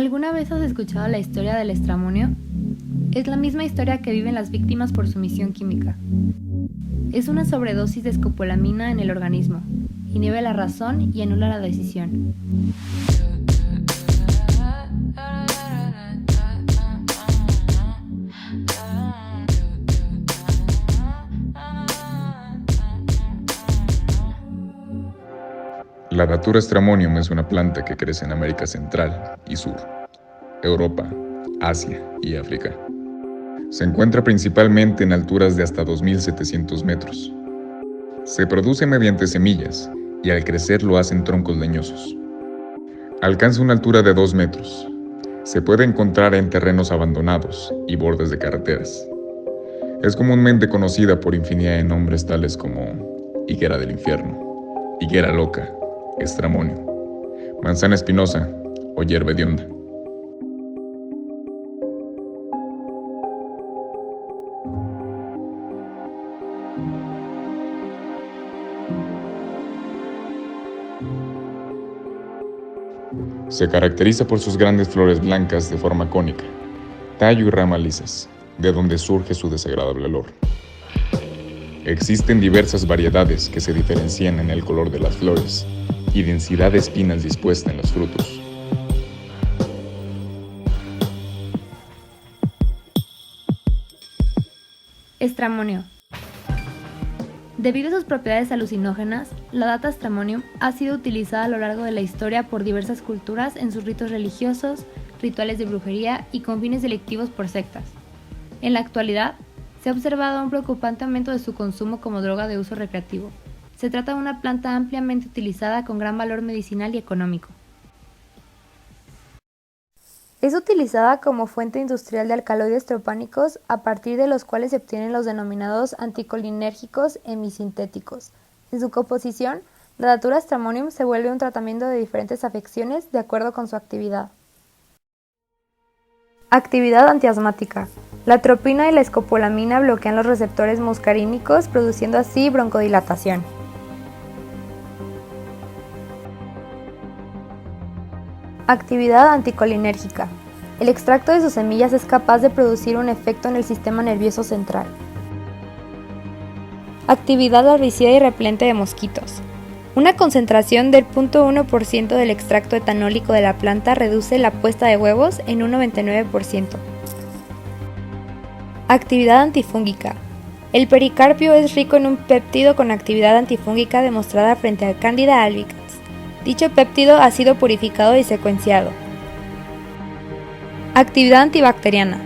¿Alguna vez has escuchado la historia del estramonio? Es la misma historia que viven las víctimas por sumisión química. Es una sobredosis de escopolamina en el organismo, inhibe la razón y anula la decisión. La Datura stramonium es una planta que crece en América Central y Sur, Europa, Asia y África. Se encuentra principalmente en alturas de hasta 2.700 metros. Se produce mediante semillas y al crecer lo hacen troncos leñosos. Alcanza una altura de 2 metros. Se puede encontrar en terrenos abandonados y bordes de carreteras. Es comúnmente conocida por infinidad de nombres tales como higuera del infierno, higuera loca, estramonio, manzana espinosa o hierba hedionda. Se caracteriza por sus grandes flores blancas de forma cónica, tallo y ramas lisas, de donde surge su desagradable olor. Existen diversas variedades que se diferencian en el color de las flores y densidad de espinas dispuesta en los frutos. Estramonio. Debido a sus propiedades alucinógenas, la Data stramonium ha sido utilizada a lo largo de la historia por diversas culturas en sus ritos religiosos, rituales de brujería y con fines delictivos por sectas. En la actualidad, se ha observado un preocupante aumento de su consumo como droga de uso recreativo. Se trata de una planta ampliamente utilizada con gran valor medicinal y económico. Es utilizada como fuente industrial de alcaloides tropánicos a partir de los cuales se obtienen los denominados anticolinérgicos hemisintéticos. En su composición, la Datura stramonium se vuelve un tratamiento de diferentes afecciones de acuerdo con su actividad. Actividad antiasmática. La atropina y la escopolamina bloquean los receptores muscarínicos, produciendo así broncodilatación. Actividad anticolinérgica. El extracto de sus semillas es capaz de producir un efecto en el sistema nervioso central. Actividad larvicida y repelente de mosquitos. Una concentración del 0.1% del extracto etanólico de la planta reduce la puesta de huevos en un 99%. Actividad antifúngica. El pericarpio es rico en un péptido con actividad antifúngica demostrada frente a Candida albicans. Dicho péptido ha sido purificado y secuenciado. Actividad antibacteriana.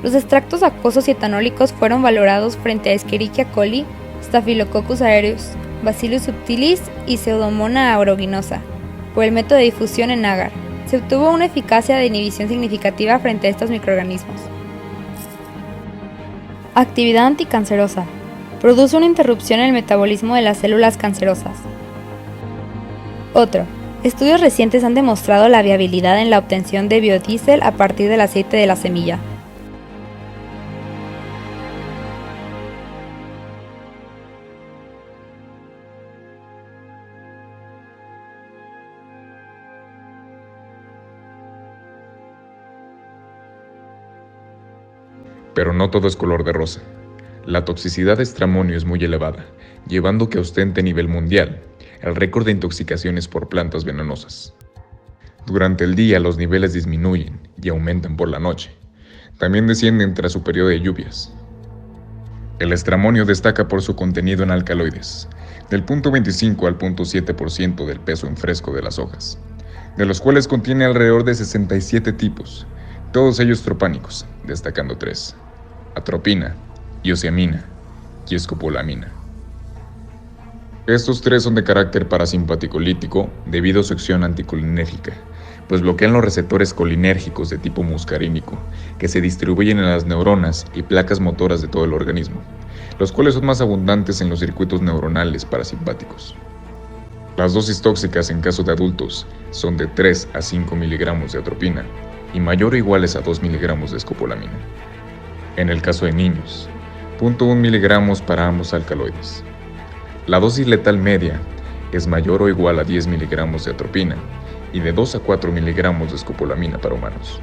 Los extractos acuosos y etanólicos fueron valorados frente a Escherichia coli, Staphylococcus aureus, Bacillus subtilis y Pseudomonas aeruginosa por el método de difusión en agar. Se obtuvo una eficacia de inhibición significativa frente a estos microorganismos. Actividad anticancerosa. Produce una interrupción en el metabolismo de las células cancerosas. Otro. Estudios recientes han demostrado la viabilidad en la obtención de biodiesel a partir del aceite de la semilla. Pero no todo es color de rosa. La toxicidad de estramonio es muy elevada, llevando que ostente a nivel mundial el récord de intoxicaciones por plantas venenosas. Durante el día los niveles disminuyen y aumentan por la noche. También descienden tras su periodo de lluvias. El estramonio destaca por su contenido en alcaloides, del 0.25 al 0.7% del peso en fresco de las hojas, de los cuales contiene alrededor de 67 tipos, todos ellos tropánicos, destacando 3: atropina, ioseamina y escopolamina. Estos 3 son de carácter parasimpático lítico debido a su acción anticolinérgica, pues bloquean los receptores colinérgicos de tipo muscarínico que se distribuyen en las neuronas y placas motoras de todo el organismo, los cuales son más abundantes en los circuitos neuronales parasimpáticos. Las dosis tóxicas en caso de adultos son de 3 a 5 miligramos de atropina y mayor o iguales a 2 miligramos de escopolamina. En el caso de niños, 0.1 miligramos para ambos alcaloides. La dosis letal media es mayor o igual a 10 miligramos de atropina y de 2 a 4 miligramos de escopolamina para humanos.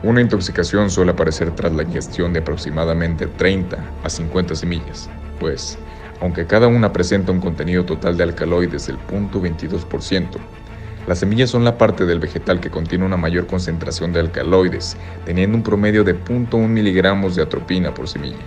Una intoxicación suele aparecer tras la ingestión de aproximadamente 30 a 50 semillas, pues, aunque cada una presenta un contenido total de alcaloides del 0.22%, las semillas son la parte del vegetal que contiene una mayor concentración de alcaloides, teniendo un promedio de 0.1 miligramos de atropina por semilla.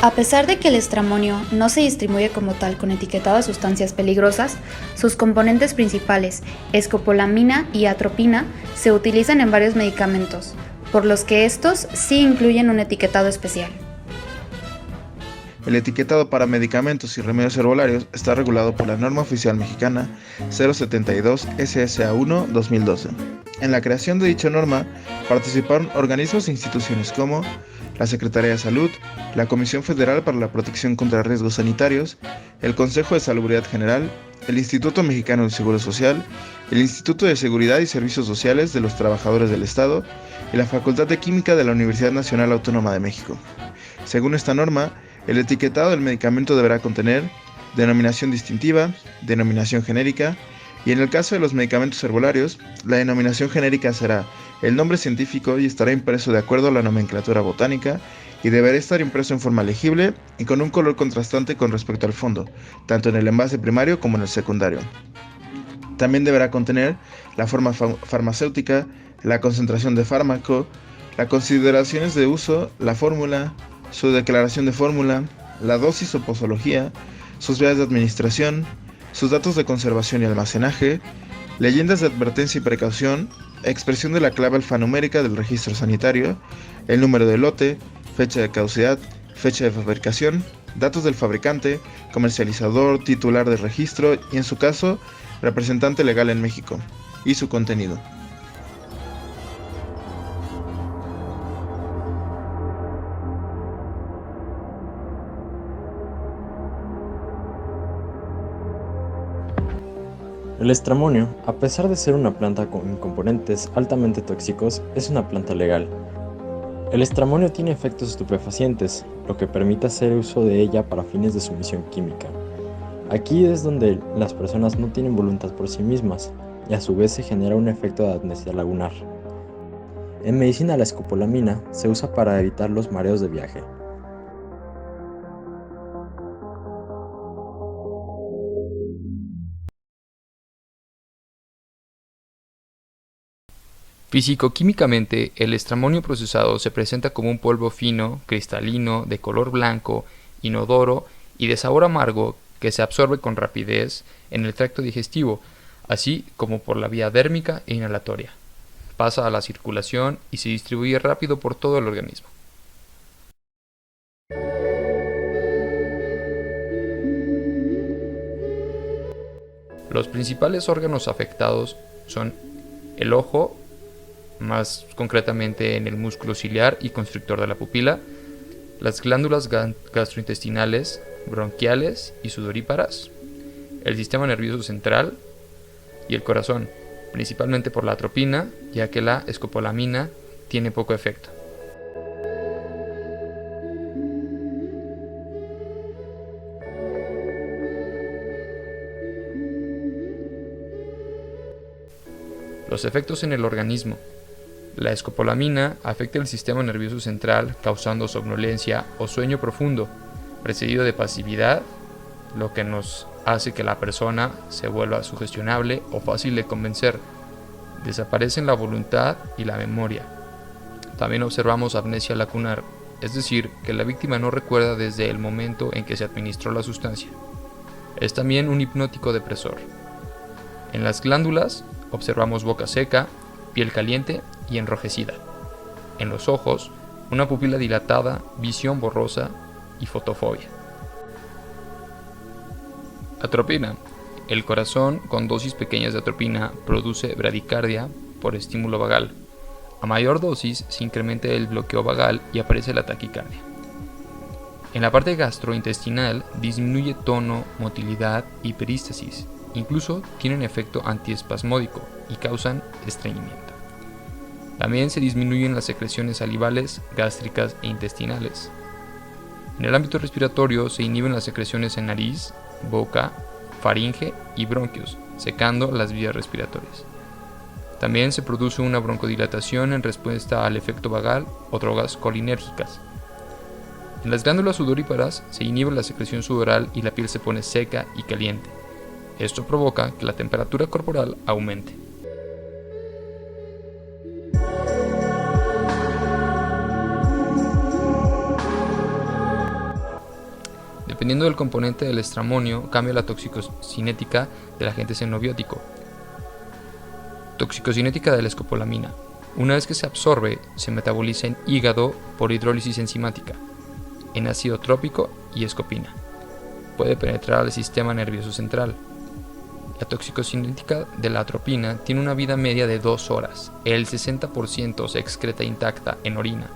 A pesar de que el estramonio no se distribuye como tal con etiquetado de sustancias peligrosas, sus componentes principales, escopolamina y atropina, se utilizan en varios medicamentos, por los que estos sí incluyen un etiquetado especial. El etiquetado para medicamentos y remedios herbolarios está regulado por la norma oficial mexicana 072 SSA1 2012. En la creación de dicha norma participaron organismos e instituciones como la Secretaría de Salud, la Comisión Federal para la Protección contra Riesgos Sanitarios, el Consejo de Salubridad General, el Instituto Mexicano del Seguro Social, el Instituto de Seguridad y Servicios Sociales de los Trabajadores del Estado y la Facultad de Química de la Universidad Nacional Autónoma de México. Según esta norma, el etiquetado del medicamento deberá contener denominación distintiva, denominación genérica, y en el caso de los medicamentos herbolarios, la denominación genérica será el nombre científico y estará impreso de acuerdo a la nomenclatura botánica y deberá estar impreso en forma legible y con un color contrastante con respecto al fondo, tanto en el envase primario como en el secundario. También deberá contener la forma farmacéutica, la concentración de fármaco, las consideraciones de uso, la fórmula, su declaración de fórmula, la dosis o posología, sus vías de administración, sus datos de conservación y almacenaje, leyendas de advertencia y precaución, expresión de la clave alfanumérica del registro sanitario, el número de lote, fecha de caducidad, fecha de fabricación, datos del fabricante, comercializador, titular del registro y, en su caso, representante legal en México, y su contenido. El estramonio, a pesar de ser una planta con componentes altamente tóxicos, es una planta legal. El estramonio tiene efectos estupefacientes, lo que permite hacer uso de ella para fines de sumisión química. Aquí es donde las personas no tienen voluntad por sí mismas, y a su vez se genera un efecto de amnesia lagunar. En medicina, la escopolamina se usa para evitar los mareos de viaje. Físico-químicamente, el estramonio procesado se presenta como un polvo fino, cristalino, de color blanco, inodoro y de sabor amargo que se absorbe con rapidez en el tracto digestivo, así como por la vía dérmica e inhalatoria. Pasa a la circulación y se distribuye rápido por todo el organismo. Los principales órganos afectados son el ojo, más concretamente en el músculo ciliar y constrictor de la pupila, las glándulas gastrointestinales, bronquiales y sudoríparas, el sistema nervioso central y el corazón, principalmente por la atropina, ya que la escopolamina tiene poco efecto. Los efectos en el organismo. La escopolamina afecta el sistema nervioso central causando somnolencia o sueño profundo, precedido de pasividad, lo que nos hace que la persona se vuelva sugestionable o fácil de convencer. Desaparecen la voluntad y la memoria. También observamos amnesia lacunar, es decir, que la víctima no recuerda desde el momento en que se administró la sustancia. Es también un hipnótico depresor. En las glándulas observamos boca seca, piel caliente y enrojecida. En los ojos, una pupila dilatada, visión borrosa y fotofobia. Atropina. El corazón con dosis pequeñas de atropina produce bradicardia por estímulo vagal. A mayor dosis se incrementa el bloqueo vagal y aparece la taquicardia. En la parte gastrointestinal disminuye tono, motilidad y perístasis. Incluso tienen efecto antiespasmódico y causan estreñimiento. También se disminuyen las secreciones salivales, gástricas e intestinales. En el ámbito respiratorio se inhiben las secreciones en nariz, boca, faringe y bronquios, secando las vías respiratorias. También se produce una broncodilatación en respuesta al efecto vagal o drogas colinérgicas. En las glándulas sudoríparas se inhibe la secreción sudoral y la piel se pone seca y caliente. Esto provoca que la temperatura corporal aumente. Dependiendo del componente del estramonio, cambia la toxicocinética del agente xenobiótico. Toxicocinética de la escopolamina. Una vez que se absorbe, se metaboliza en hígado por hidrólisis enzimática, en ácido trópico y escopina. Puede penetrar al sistema nervioso central. La toxicocinética de la atropina tiene una vida media de 2 horas. El 60% se excreta intacta en orina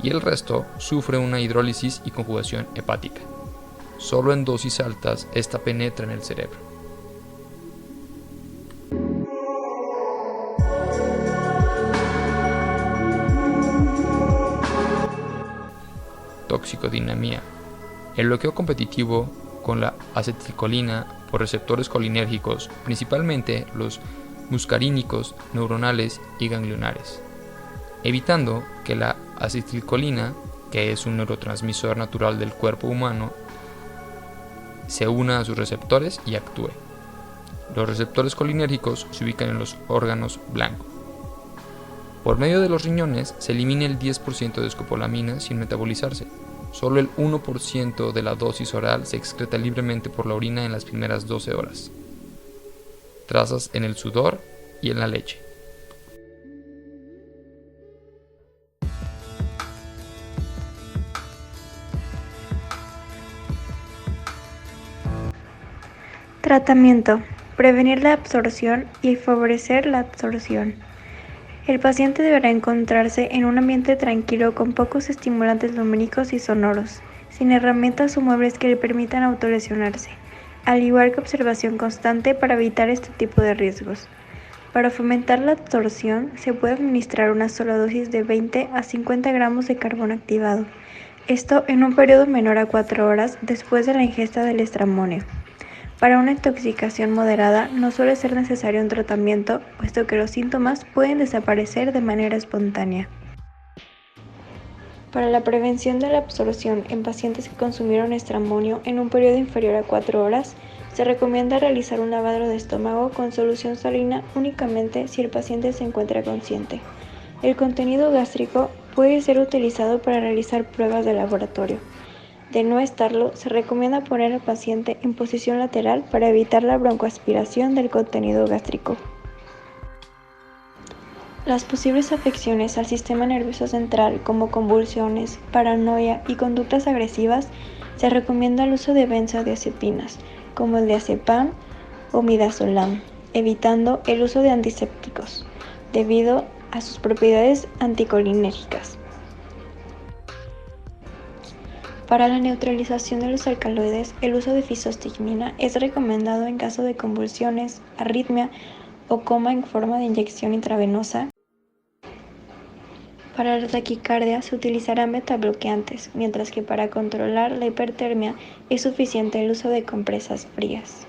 y el resto sufre una hidrólisis y conjugación hepática. Solo en dosis altas, esta penetra en el cerebro. Toxicodinamia. El bloqueo competitivo con la acetilcolina por receptores colinérgicos, principalmente los muscarínicos, neuronales y ganglionares, evitando que la acetilcolina, que es un neurotransmisor natural del cuerpo humano, se una a sus receptores y actúe. Los receptores colinérgicos se ubican en los órganos blancos. Por medio de los riñones se elimina el 10% de escopolamina sin metabolizarse. Solo el 1% de la dosis oral se excreta libremente por la orina en las primeras 12 horas. Trazas en el sudor y en la leche. Tratamiento: prevenir la absorción y favorecer la absorción. El paciente deberá encontrarse en un ambiente tranquilo con pocos estimulantes lumínicos y sonoros, sin herramientas o muebles que le permitan autolesionarse, al igual que observación constante para evitar este tipo de riesgos. Para fomentar la absorción, se puede administrar una sola dosis de 20 a 50 gramos de carbón activado, esto en un periodo menor a 4 horas después de la ingesta del estramonio. Para una intoxicación moderada no suele ser necesario un tratamiento, puesto que los síntomas pueden desaparecer de manera espontánea. Para la prevención de la absorción en pacientes que consumieron estramonio en un periodo inferior a 4 horas, se recomienda realizar un lavado de estómago con solución salina únicamente si el paciente se encuentra consciente. El contenido gástrico puede ser utilizado para realizar pruebas de laboratorio. De no estarlo, se recomienda poner al paciente en posición lateral para evitar la broncoaspiración del contenido gástrico. Las posibles afecciones al sistema nervioso central, como convulsiones, paranoia y conductas agresivas, se recomienda el uso de benzodiazepinas, como el diazepam o midazolam, evitando el uso de antisépticos, debido a sus propiedades anticolinérgicas. Para la neutralización de los alcaloides, el uso de fisostigmina es recomendado en caso de convulsiones, arritmia o coma en forma de inyección intravenosa. Para la taquicardia se utilizarán betabloqueantes, mientras que para controlar la hipertermia es suficiente el uso de compresas frías.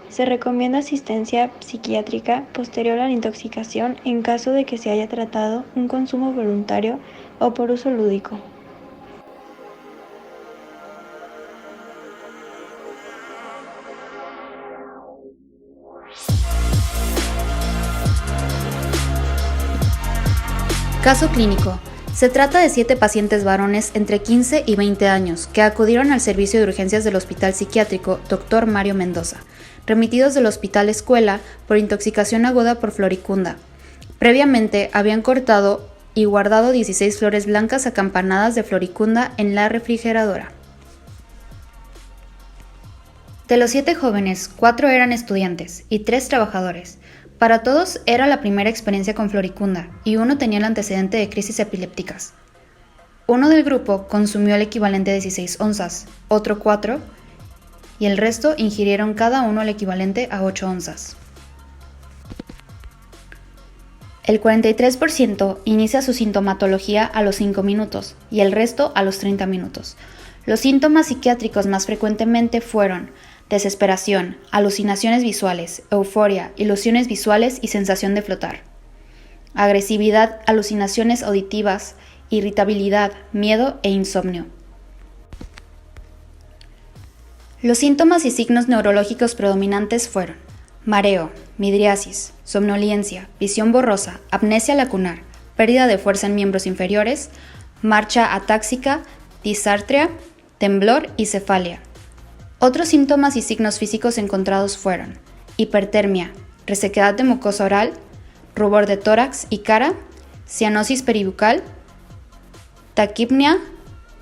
Se recomienda asistencia psiquiátrica posterior a la intoxicación en caso de que se haya tratado un consumo voluntario o por uso lúdico. Caso clínico. Se trata de 7 pacientes varones entre 15 y 20 años que acudieron al servicio de urgencias del Hospital Psiquiátrico Dr. Mario Mendoza, remitidos del Hospital Escuela por intoxicación aguda por floricunda. Previamente habían cortado y guardado 16 flores blancas acampanadas de floricunda en la refrigeradora. De los 7 jóvenes, 4 eran estudiantes y 3 trabajadores. Para todos era la primera experiencia con floricunda y uno tenía el antecedente de crisis epilépticas. Uno del grupo consumió el equivalente de 16 onzas, otro 4 y el resto ingirieron cada uno el equivalente a 8 onzas. El 43% inicia su sintomatología a los 5 minutos y el resto a los 30 minutos. Los síntomas psiquiátricos más frecuentemente fueron desesperación, alucinaciones visuales, euforia, ilusiones visuales y sensación de flotar. Agresividad, alucinaciones auditivas, irritabilidad, miedo e insomnio. Los síntomas y signos neurológicos predominantes fueron mareo, midriasis, somnolencia, visión borrosa, amnesia lacunar, pérdida de fuerza en miembros inferiores, marcha atáxica, disartria, temblor y cefalia. Otros síntomas y signos físicos encontrados fueron hipertermia, resequedad de mucosa oral, rubor de tórax y cara, cianosis peribucal, taquipnea,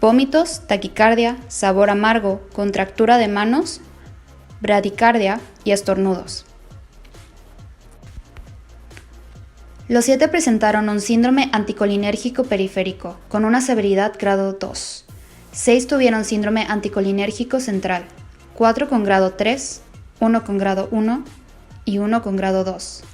vómitos, taquicardia, sabor amargo, contractura de manos, bradicardia y estornudos. Los 7 presentaron un síndrome anticolinérgico periférico con una severidad grado 2. 6 tuvieron síndrome anticolinérgico central, 4 con grado 3, 1 con grado 1 y 1 con grado 2.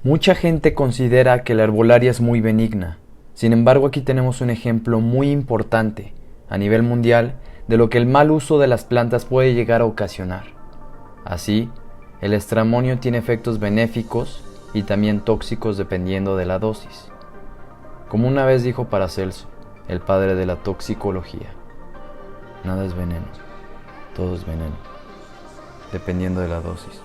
Mucha gente considera que la herbolaria es muy benigna. Sin embargo, aquí tenemos un ejemplo muy importante a nivel mundial de lo que el mal uso de las plantas puede llegar a ocasionar. Así, el estramonio tiene efectos benéficos y también tóxicos dependiendo de la dosis. Como una vez dijo Paracelso, el padre de la toxicología: nada es veneno, todo es veneno, dependiendo de la dosis.